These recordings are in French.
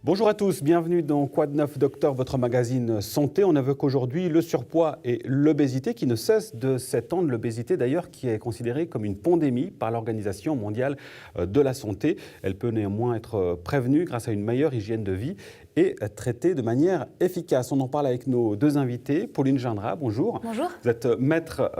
Bonjour à tous, bienvenue dans Quoi de neuf Docteur, votre magazine santé. On évoque aujourd'hui le surpoids et l'obésité qui ne cesse de s'étendre. L'obésité d'ailleurs qui est considérée comme une pandémie par l'Organisation mondiale de la santé. Elle peut néanmoins être prévenue grâce à une meilleure hygiène de vie et traitée de manière efficace. On en parle avec nos deux invités. Pauline Gindra, bonjour. Bonjour. Vous êtes maître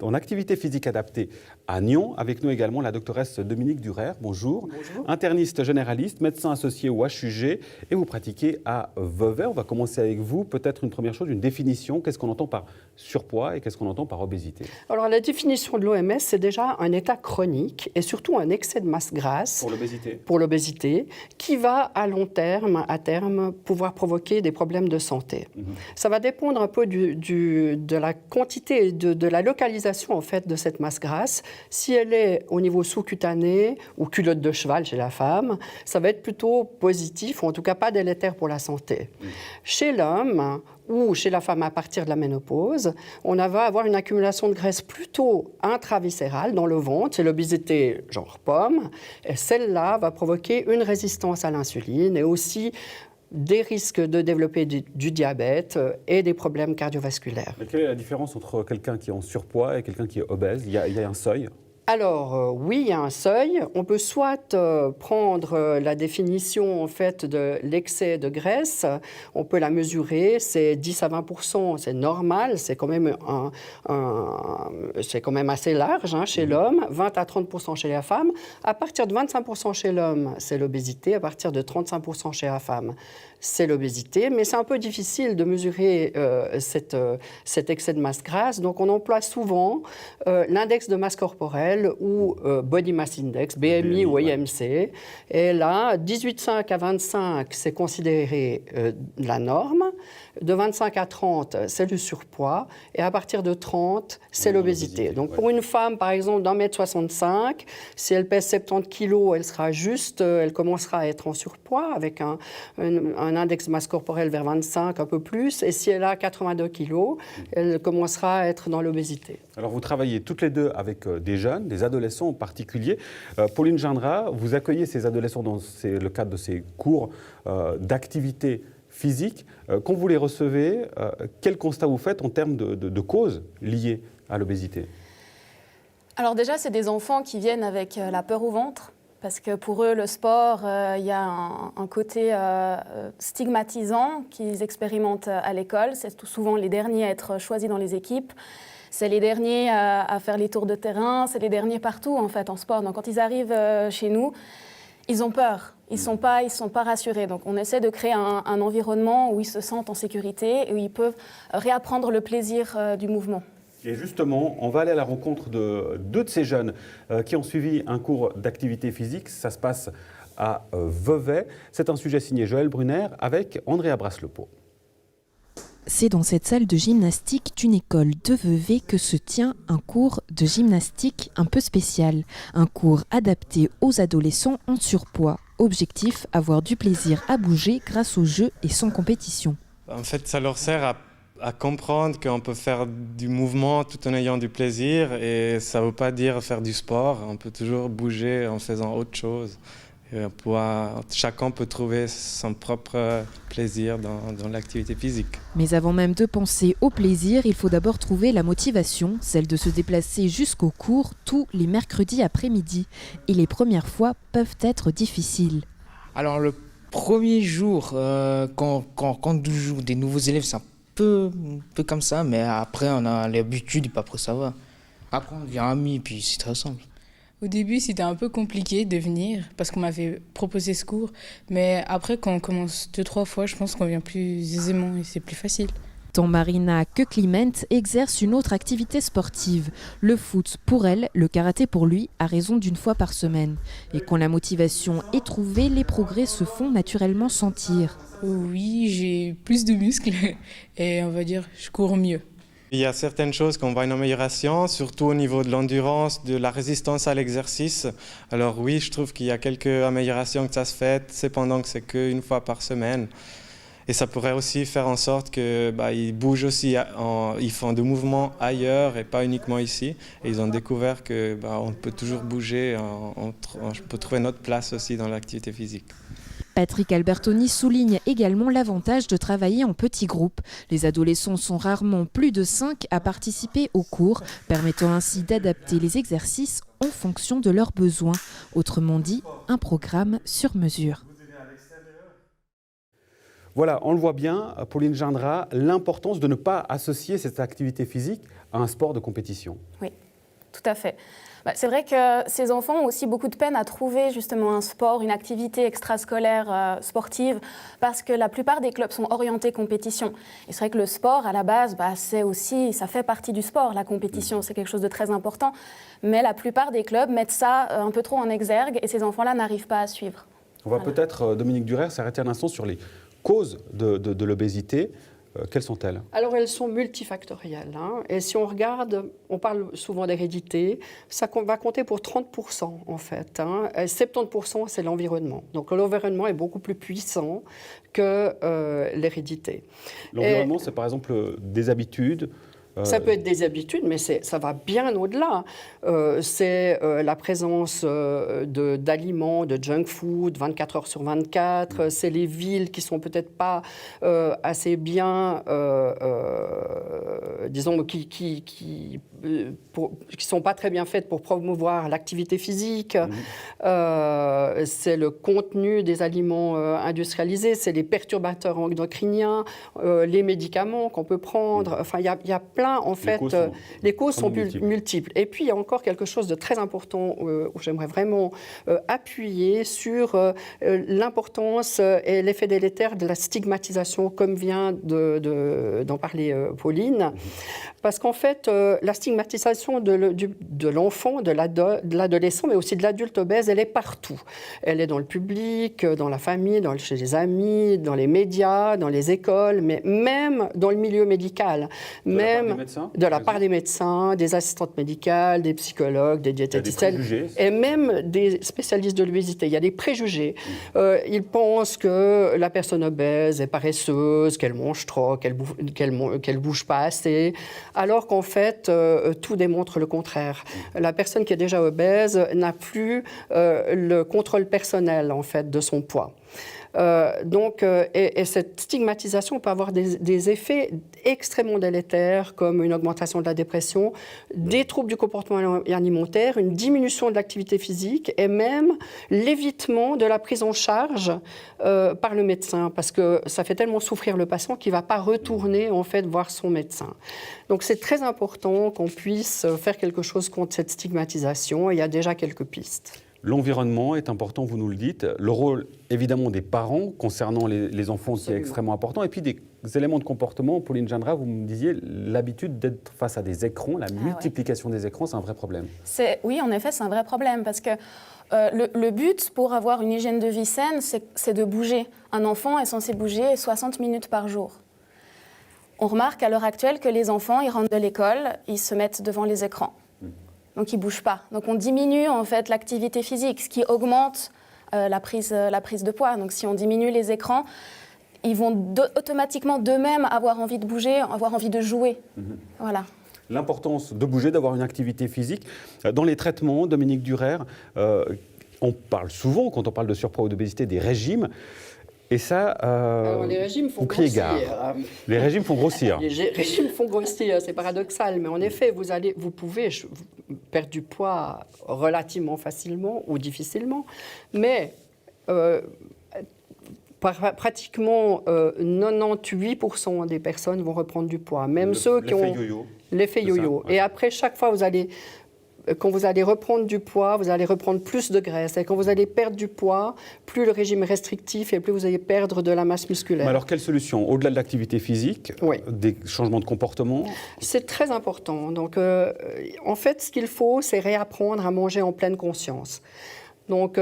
en activité physique adaptée à Nyon. Avec nous également la doctoresse Dominique Durer, bonjour. Bonjour. Interniste généraliste, médecin associé au HUG et vous pratiquez à Vevey. On va commencer avec vous. Peut-être une première chose, une définition. Qu'est-ce qu'on entend par surpoids et qu'est-ce qu'on entend par obésité? Alors la définition de l'OMS, c'est déjà un état chronique et surtout un excès de masse grasse. Pour l'obésité, qui va à long terme, à terme, pouvoir provoquer des problèmes de santé. Ça va dépendre un peu de la quantité et de la localisation en fait de cette masse grasse. Si elle est au niveau sous-cutané ou culotte de cheval chez la femme, ça va être plutôt positif ou en tout cas pas délétère pour la santé. Chez l'homme ou chez la femme à partir de la ménopause, on va avoir une accumulation de graisse plutôt intraviscérale dans le ventre, c'est l'obésité genre pomme, et celle-là va provoquer une résistance à l'insuline et aussi des risques de développer du diabète et des problèmes cardiovasculaires. Mais quelle est la différence entre quelqu'un qui est en surpoids et quelqu'un qui est obèse? Il y a un seuil? Alors, oui, il y a un seuil. On peut soit prendre la définition en fait, de l'excès de graisse, on peut la mesurer, c'est 10 à 20%, c'est normal, c'est quand même, c'est quand même assez large chez l'homme, 20 à 30% chez la femme. À partir de 25% chez l'homme, c'est l'obésité, à partir de 35% chez la femme, c'est l'obésité, mais c'est un peu difficile de mesurer cet excès de masse grasse, donc on emploie souvent l'index de masse corporelle ou Body Mass Index, BMI ou IMC. Et là, 18,5 à 25, c'est considéré la norme. De 25 à 30, c'est le surpoids. Et à partir de 30, c'est l'obésité. Donc pour une femme, par exemple, d'1,65 m, si elle pèse 70 kg, elle sera juste, elle commencera à être en surpoids avec un index de masse corporelle vers 25, un peu plus. Et si elle a 82 kg, elle commencera à être dans l'obésité. Alors vous travaillez toutes les deux avec des jeunes, des adolescents en particulier. Pauline Gindra, vous accueillez ces adolescents dans le cadre de ces cours d'activité physique. Quand vous les recevez, quel constat vous faites en termes de causes liées à l'obésité? Alors déjà, c'est des enfants qui viennent avec la peur au ventre, parce que pour eux, le sport, il y a un côté stigmatisant qu'ils expérimentent à l'école. C'est tout souvent les derniers à être choisis dans les équipes. C'est les derniers à faire les tours de terrain, c'est les derniers partout en fait en sport. Donc quand ils arrivent chez nous, ils ont peur, ils sont pas rassurés. Donc on essaie de créer un environnement où ils se sentent en sécurité et où ils peuvent réapprendre le plaisir du mouvement. Et justement, on va aller à la rencontre de deux de ces jeunes qui ont suivi un cours d'activité physique. Ça se passe à Vevey. C'est un sujet signé Joël Brunner avec Andrea Braslepo. C'est dans cette salle de gymnastique d'une école de Vevey que se tient un cours de gymnastique un peu spécial. Un cours adapté aux adolescents en surpoids. Objectif, avoir du plaisir à bouger grâce au jeu et sans compétition. En fait, ça leur sert à comprendre qu'on peut faire du mouvement tout en ayant du plaisir. Et ça ne veut pas dire faire du sport. On peut toujours bouger en faisant autre chose. Chacun peut trouver son propre plaisir dans l'activité physique. Mais avant même de penser au plaisir, il faut d'abord trouver la motivation, celle de se déplacer jusqu'au cours tous les mercredis après-midi. Et les premières fois peuvent être difficiles. Alors le premier jour, quand on joue des nouveaux élèves, c'est un peu comme ça, mais après on a l'habitude et puis après ça va. Après on devient amis et puis c'est très simple. Au début, c'était un peu compliqué de venir parce qu'on m'avait proposé ce cours. Mais après, quand on commence 2-3 fois, je pense qu'on vient plus aisément et c'est plus facile. Tant Marina que Clement exercent une autre activité sportive. Le foot pour elle, le karaté pour lui, à raison d'une fois par semaine. Et quand la motivation est trouvée, les progrès se font naturellement sentir. Oui, j'ai plus de muscles et on va dire je cours mieux. Il y a certaines choses qu'on voit une amélioration, surtout au niveau de l'endurance, de la résistance à l'exercice. Alors oui, je trouve qu'il y a quelques améliorations que ça se fait, cependant que c'est qu'une fois par semaine. Et ça pourrait aussi faire en sorte qu'ils bougent aussi, ils font des mouvements ailleurs et pas uniquement ici. Et ils ont découvert qu'on peut toujours bouger, on peut trouver notre place aussi dans l'activité physique. Patrick Albertoni souligne également l'avantage de travailler en petits groupes. Les adolescents sont rarement plus de 5 à participer aux cours, permettant ainsi d'adapter les exercices en fonction de leurs besoins. Autrement dit, un programme sur mesure. Voilà, on le voit bien, Pauline Gindra, l'importance de ne pas associer cette activité physique à un sport de compétition. Oui, tout à fait. C'est vrai que ces enfants ont aussi beaucoup de peine à trouver justement un sport, une activité extrascolaire sportive, parce que la plupart des clubs sont orientés compétition. Et c'est vrai que le sport, à la base, c'est aussi, ça fait partie du sport, la compétition, c'est quelque chose de très important. Mais la plupart des clubs mettent ça un peu trop en exergue et ces enfants-là n'arrivent pas à suivre. On va peut-être, Dominique Durer, s'arrêter un instant sur les causes de l'obésité. Quelles sont-elles? Alors, elles sont multifactorielles. Et si on regarde, on parle souvent d'hérédité, ça va compter pour 30% en fait. 70% c'est l'environnement. Donc, l'environnement est beaucoup plus puissant que l'hérédité. L'environnement, c'est par exemple des habitudes. Ça peut être des habitudes, mais ça va bien au-delà. C'est la présence d'aliments, de junk food, 24 heures sur 24. C'est les villes qui sont peut-être pas assez bien, disons, qui sont pas très bien faites pour promouvoir l'activité physique. C'est le contenu des aliments industrialisés, c'est les perturbateurs endocriniens, les médicaments qu'on peut prendre. Enfin, il y a plein. En fait, les causes sont multiples. Et puis, il y a encore quelque chose de très important où j'aimerais vraiment appuyer sur l'importance et l'effet délétère de la stigmatisation, comme vient d'en parler Pauline. Parce qu'en fait, la stigmatisation de l'enfant, de l'adolescent, mais aussi de l'adulte obèse, elle est partout. Elle est dans le public, dans la famille, chez les amis, dans les médias, dans les écoles, mais même dans le milieu médical. De la part des médecins, des assistantes médicales, des psychologues, des diététiciennes, et même des spécialistes de l'obésité. Il y a des préjugés. Ils pensent que la personne obèse est paresseuse, qu'elle mange trop, qu'elle bouge pas assez, alors qu'en fait, tout démontre le contraire. La personne qui est déjà obèse n'a plus le contrôle personnel, en fait, de son poids. Et cette stigmatisation peut avoir des effets extrêmement délétères, comme une augmentation de la dépression, des troubles du comportement alimentaire, une diminution de l'activité physique et même l'évitement de la prise en charge par le médecin, parce que ça fait tellement souffrir le patient qu'il ne va pas retourner en fait voir son médecin. Donc c'est très important qu'on puisse faire quelque chose contre cette stigmatisation, et il y a déjà quelques pistes. L'environnement est important, vous nous le dites. Le rôle, évidemment, des parents concernant les enfants qui est extrêmement important. Et puis des éléments de comportement. Pauline Gindra, vous me disiez, l'habitude d'être face à des écrans, la multiplication des écrans, c'est un vrai problème. Oui, en effet, c'est un vrai problème parce que le but pour avoir une hygiène de vie saine, c'est de bouger. Un enfant est censé bouger 60 minutes par jour. On remarque à l'heure actuelle que les enfants, ils rentrent de l'école, ils se mettent devant les écrans. Donc, ils ne bougent pas. Donc, on diminue en fait l'activité physique, ce qui augmente la prise de poids. Donc, si on diminue les écrans, ils vont automatiquement d'eux-mêmes avoir envie de bouger, avoir envie de jouer. Voilà. L'importance de bouger, d'avoir une activité physique. Dans les traitements, Dominique Durer, on parle souvent, quand on parle de surpoids ou d'obésité, des régimes. Et ça, alors, les régimes font grossir. Les régimes font grossir. Les régimes font grossir, c'est paradoxal, mais en effet, vous pouvez perdre du poids relativement facilement ou difficilement, mais pratiquement 98% des personnes vont reprendre du poids, même ceux qui ont l'effet yo-yo. Et après, chaque fois, quand vous allez reprendre du poids, vous allez reprendre plus de graisse. Et quand vous allez perdre du poids, plus le régime est restrictif et plus vous allez perdre de la masse musculaire. Mais alors, quelle solution? Au-delà de l'activité physique, des changements de comportement? C'est très important. Donc, en fait, ce qu'il faut, c'est réapprendre à manger en pleine conscience. Donc,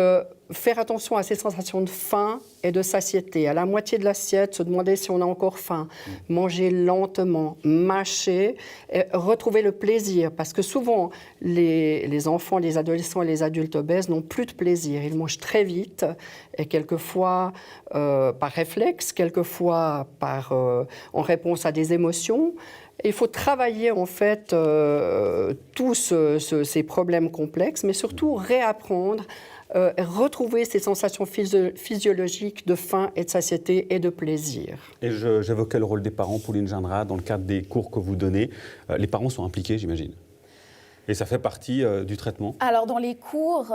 faire attention à ces sensations de faim et de satiété. À la moitié de l'assiette, se demander si on a encore faim. Manger lentement, mâcher, et retrouver le plaisir. Parce que souvent, les enfants, les adolescents et les adultes obèses n'ont plus de plaisir. Ils mangent très vite et quelquefois par réflexe, quelquefois en réponse à des émotions. Il faut travailler en fait tous ces problèmes complexes, mais surtout réapprendre retrouver ces sensations physiologiques de faim et de satiété et de plaisir. Et j'évoquais le rôle des parents, Pauline Gindra, dans le cadre des cours que vous donnez. Les parents sont impliqués, j'imagine. Et ça fait partie du traitement? Alors, dans les cours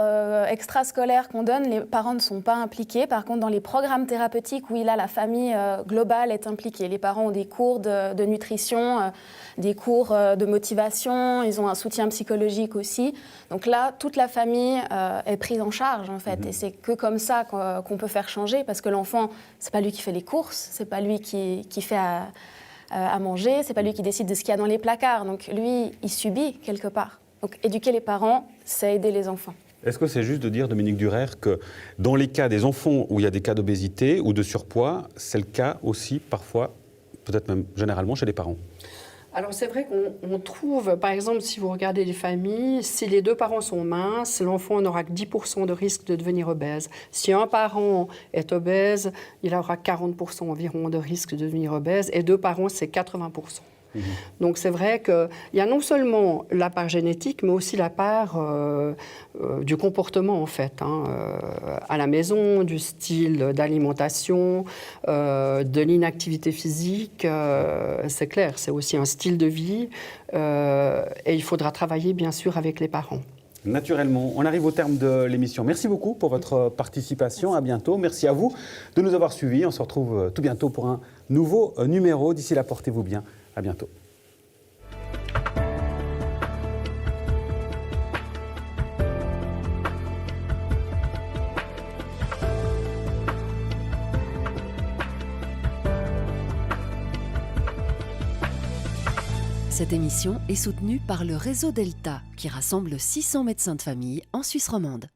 extrascolaires qu'on donne, les parents ne sont pas impliqués. Par contre, dans les programmes thérapeutiques, oui, là, la famille globale est impliquée. Les parents ont des cours de nutrition, des cours de motivation, ils ont un soutien psychologique aussi. Donc là, toute la famille est prise en charge, en fait. Et c'est que comme ça qu'on peut faire changer, parce que l'enfant, c'est pas lui qui fait les courses, c'est pas lui qui fait à manger, c'est pas lui qui décide de ce qu'il y a dans les placards. Donc lui, il subit quelque part. Donc éduquer les parents, c'est aider les enfants. Est-ce que c'est juste de dire, Dominique Durer, que dans les cas des enfants où il y a des cas d'obésité ou de surpoids, c'est le cas aussi parfois, peut-être même généralement, chez les parents? Alors c'est vrai qu'on trouve, par exemple, si vous regardez les familles, si les deux parents sont minces, l'enfant n'aura que 10% de risque de devenir obèse. Si un parent est obèse, il aura 40% environ de risque de devenir obèse, et deux parents, c'est 80%. Donc c'est vrai qu'il y a non seulement la part génétique, mais aussi la part du comportement, en fait, à la maison, du style d'alimentation, de l'inactivité physique. C'est clair, c'est aussi un style de vie et il faudra travailler, bien sûr, avec les parents. Naturellement, on arrive au terme de l'émission. Merci beaucoup pour votre participation. À bientôt. Merci à vous de nous avoir suivis. On se retrouve tout bientôt pour un nouveau numéro. D'ici là, portez-vous bien. À bientôt. Cette émission est soutenue par le réseau Delta, qui rassemble 600 médecins de famille en Suisse romande.